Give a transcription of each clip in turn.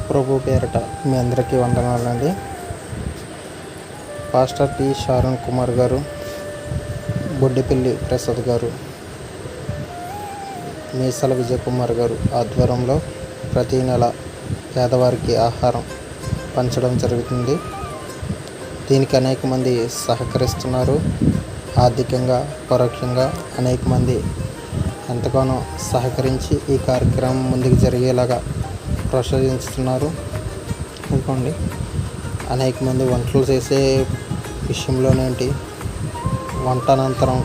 ప్రభు పేరట మీ అందరికీ వందనాలండి. పాస్టర్ టి షారుణ్ కుమార్ గారు, బొడ్డిపల్లి ప్రసాద్ గారు, మీసాల విజయ్ కుమార్ గారు ఆధ్వర్యంలో ప్రతి నెల పేదవారికి ఆహారం పంచడం జరుగుతుంది. దీనికి అనేక మంది సహకరిస్తున్నారు. ఆర్థికంగా, పరోక్షంగా అనేక మంది ఎంతగానో సహకరించి ఈ కార్యక్రమం ముందుకు జరిగేలాగా ప్రోత్సహిస్తున్నారు. అనుకోండి, అనేక మంది వంటలు చేసే విషయంలోనేంటి, వంట అనంతరం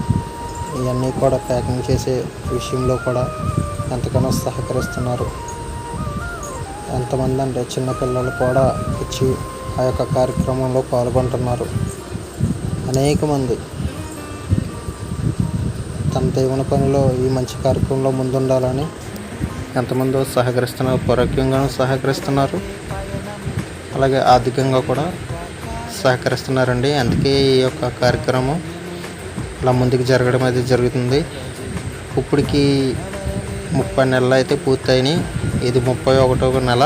ఇవన్నీ కూడా ప్యాకింగ్ చేసే విషయంలో కూడా ఎంతగానో సహకరిస్తున్నారు. ఎంతమంది అంటే చిన్నపిల్లలు కూడా వచ్చి ఆ యొక్క కార్యక్రమంలో పాల్గొంటున్నారు. అనేక మంది తన దేవుని పనిలో ఈ మంచి కార్యక్రమంలో ముందుండాలని ఎంతమందో సహకరిస్తున్నారు. పరోక్షంగానూ సహకరిస్తున్నారు, అలాగే ఆర్థికంగా కూడా సహకరిస్తున్నారండి. అందుకే ఈ యొక్క కార్యక్రమం ఇలా ముందుకు జరగడం అయితే జరుగుతుంది. ఇప్పటికి 30 నెలలు అయితే పూర్తయినాయి. ఇది 31వ నెల.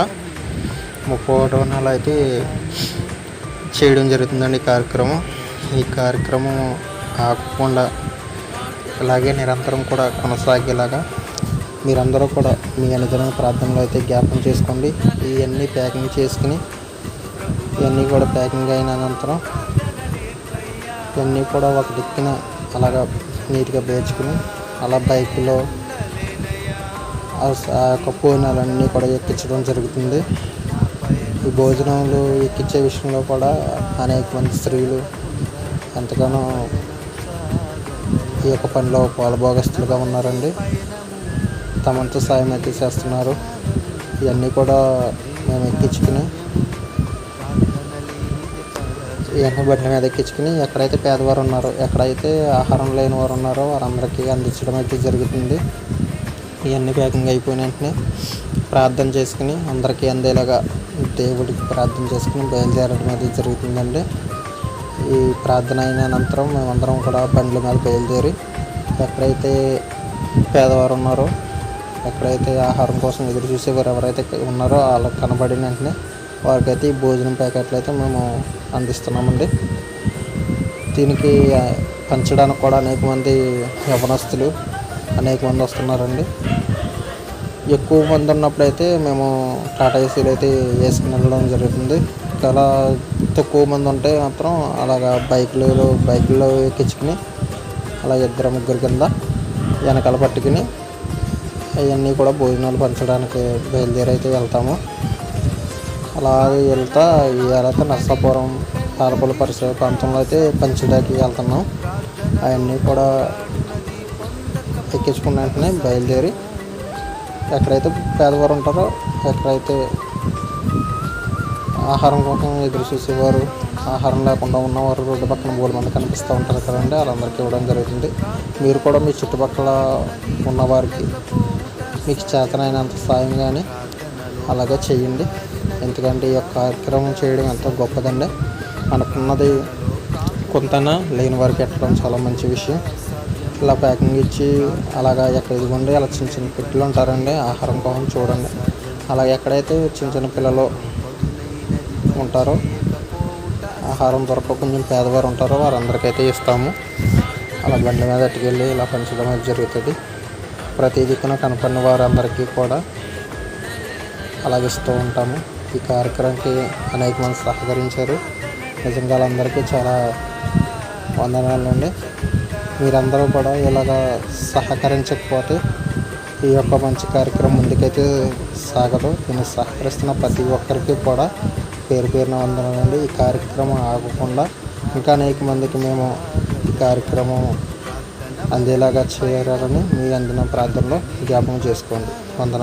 31వ నెల అయితే చేయడం జరుగుతుందండి ఈ కార్యక్రమం ఆగకుండా ఇలాగే నిరంతరం కూడా కొనసాగేలాగా మీరందరూ కూడా మీ అనుదిన ప్రార్థనలో అయితే జ్ఞాపకం చేసుకోండి. ఇవన్నీ ప్యాకింగ్ చేసుకుని ఇవన్నీ కూడా ప్యాకింగ్ అయిన అనంతరం ఇవన్నీ కూడా ఒక దిక్కున అలాగా నీట్గా పేర్చుకుని అలా బైక్లో ఆ యొక్క పూర్ణాలన్నీ కూడా ఎక్కించడం జరుగుతుంది. ఈ భోజనాలు ఎక్కించే విషయంలో కూడా అనేక మంది స్త్రీలు ఎంతగానో ఈ యొక్క పనిలో పాలుభాగస్తులుగా ఉన్నారండి. తమంతా సాయం అయితే చేస్తున్నారు. ఇవన్నీ కూడా మేము ఎక్కించుకుని ఇవన్నీ బండి మీద ఎక్కించుకుని ఎక్కడైతే పేదవారు ఉన్నారో, ఎక్కడైతే ఆహారం లేని వారు ఉన్నారో వారందరికీ అందించడం అయితే జరుగుతుంది. ఇవన్నీ ప్యాకింగ్ అయిపోయిన వెంటనే ప్రార్థన చేసుకుని అందరికీ అందేలాగా దేవుడికి ప్రార్థన చేసుకుని బయలుదేరడం అయితే జరుగుతుందండి. ఈ ప్రార్థన అయిన అనంతరం మేమందరం కూడా బండ్ల మీద బయలుదేరి ఎక్కడైతే పేదవారు ఉన్నారో, ఎక్కడైతే ఆహారం కోసం ఎదురు చూసేవారు ఎవరైతే ఉన్నారో వాళ్ళకి కనబడిన వెంటనే వారికైతే ఈ భోజనం ప్యాకెట్లు అయితే మేము అందిస్తున్నామండి. దీనికి పంచడానికి కూడా అనేక మంది యవ్వనస్తులు అనేక మంది వస్తున్నారండి. ఎక్కువ మంది ఉన్నప్పుడైతే మేము టాటా ఏసీలు అయితే వేసుకుని వెళ్ళడం జరుగుతుంది. చాలా తక్కువ మంది ఉంటే మాత్రం అలాగా బైకుల్లో ఎక్కించుకుని అలా 2-3 కింద వెనకాల పట్టుకుని అవన్నీ కూడా భోజనాలు పంచడానికి బయలుదేరి అయితే వెళ్తాము. అలా వెళ్తా ఇలాగైతే నర్సాపురం పాలపల్లి పరిసర ప్రాంతంలో అయితే పంచడానికి వెళ్తున్నాం. అవన్నీ కూడా ఎక్కించుకున్న వెంటనే బయలుదేరి ఎక్కడైతే పేదవారు ఉంటారో, ఎక్కడైతే ఆహారం కోసం ఎదురు చూసేవారు, ఆహారం లేకుండా ఉన్నవారు రోడ్డు పక్కన 3 మంది కనిపిస్తూ ఉంటారు కదండి, వాళ్ళందరికీ ఇవ్వడం జరుగుతుంది. మీరు కూడా మీ చుట్టుపక్కల ఉన్నవారికి మీకు చేతనైనంత సాయం కానీ అలాగే చేయండి. ఎందుకంటే ఈ యొక్క కార్యక్రమం చేయడం ఎంతో గొప్పదండి. మనకున్నది కొంతైనా లేని వారికి ఎట్టడం చాలా మంచి విషయం. ఇలా ప్యాకింగ్ ఇచ్చి అలాగా ఎక్కడ ఇదిగోండి అలా చిన్న పెట్టెలు ఉంటారండి ఆహారం కోసం చూడండి. అలాగే ఎక్కడైతే చిన్న పిల్లలు ఉంటారో, ఆహారం దొరక కొంచెం పేదవారు ఉంటారో వారందరికైతే ఇస్తాము. అలా బండి మీద అట్టుకెళ్ళి ఇలా పంచడం అనేది జరుగుతుంది. ప్రతి దిక్కున కనపడిన వారందరికీ కూడా అలాగే ఇస్తూ ఉంటాము. ఈ కార్యక్రమానికి అనేక మంది సహకరించారు. నిజంగా వాళ్ళందరికీ చాలా వందనాలండి. మీరందరూ కూడా ఇలాగ సహకరించకపోతే ఈ యొక్క మంచి కార్యక్రమం ముందుకైతే సాగదు. దీన్ని సహకరిస్తున్న ప్రతి ఒక్కరికి కూడా పేరున వందనాలండి. ఈ కార్యక్రమం ఆగకుండా ఇంకా అనేక మందికి మేము ఈ కార్యక్రమం అందేలాగా చేయాలని మీ అందిన ప్రార్థనలో జ్ఞాపకం చేసుకోండి. వందనాలు.